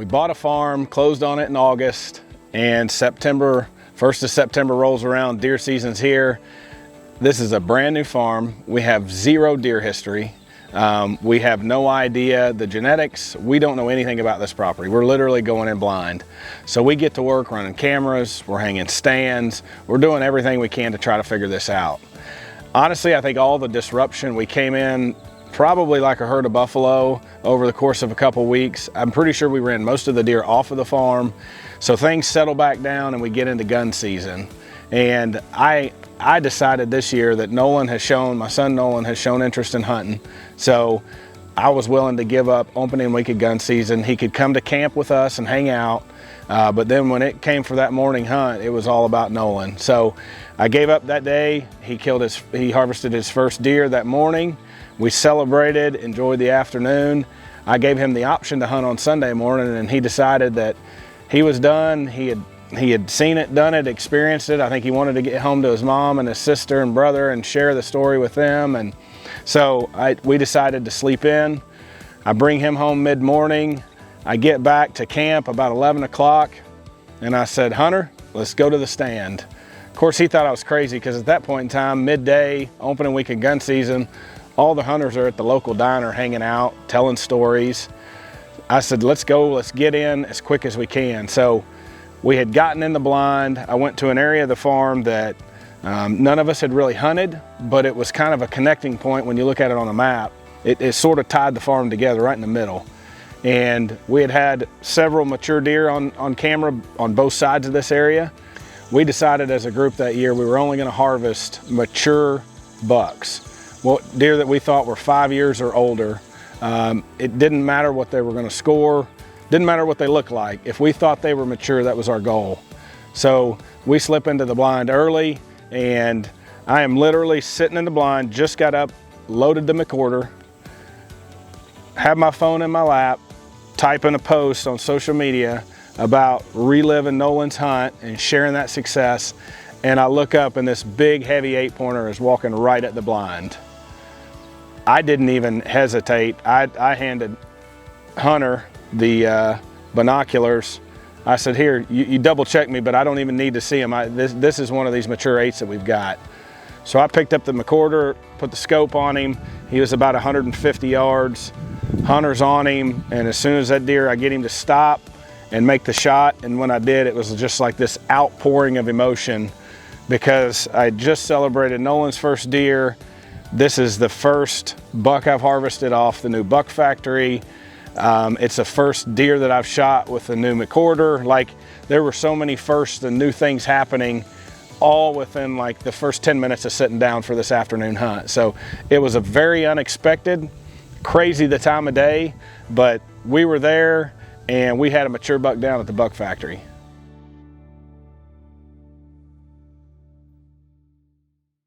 We bought a farm, closed on it in August, and September, 1st of September rolls around, deer season's here. This is a brand new farm. We have zero deer history. We have no idea the genetics. We don't know anything about this property. We're literally going in blind. So we get to work running cameras, we're hanging stands, we're doing everything we can to try to figure this out. Honestly, I think all the disruption, we came in probably like a herd of buffalo over the course of a couple weeks. I'm pretty sure we ran most of the deer off of the farm. So things settle back down and we get into gun season. And I decided this year that my son Nolan has shown interest in hunting. So I was willing to give up opening week of gun season. He could come to camp with us and hang out. But then when it came for that morning hunt, it was all about Nolan. So I gave up that day. He harvested his first deer that morning. We celebrated, enjoyed the afternoon. I gave him the option to hunt on Sunday morning, and he decided that he was done. He had seen it, done it, experienced it. I think he wanted to get home to his mom and his sister and brother and share the story with them. And so we decided to sleep in. I bring him home mid-morning. I get back to camp about 11 o'clock, and I said, Hunter, let's go to the stand. Of course, he thought I was crazy because at that point in time, midday, opening week of gun season, all the hunters are at the local diner hanging out, telling stories. I said, let's go, let's get in as quick as we can. So we had gotten in the blind. I went to an area of the farm that none of us had really hunted, but it was kind of a connecting point when you look at it on a map. It sort of tied the farm together right in the middle. And we had several mature deer on camera on both sides of this area. We decided as a group that year we were only going to harvest mature bucks. Well, deer that we thought were 5 years or older. It didn't matter what they were going to score, didn't matter what they looked like. If we thought they were mature, that was our goal. So we slip into the blind early, and I am literally sitting in the blind, just got up, loaded the recorder, have my phone in my lap, typing a post on social media about reliving Nolan's hunt and sharing that success. And I look up and this big heavy 8-pointer is walking right at the blind. I didn't even hesitate. I handed Hunter the binoculars. I said, here, you double check me, but I don't even need to see him. This is one of these mature 8s that we've got. So I picked up the recorder, put the scope on him. He was about 150 yards. Hunter's on him, and as soon as that deer, I get him to stop and make the shot. And when I did, it was just like this outpouring of emotion because I just celebrated Nolan's first deer. This is the first buck I've harvested off the new buck factory. It's the first deer that I've shot with the new recorder. Like, there were so many firsts and new things happening all within like the first 10 minutes of sitting down for this afternoon hunt. So it was a very unexpected, crazy the time of day, but we were there and we had a mature buck down at the buck factory.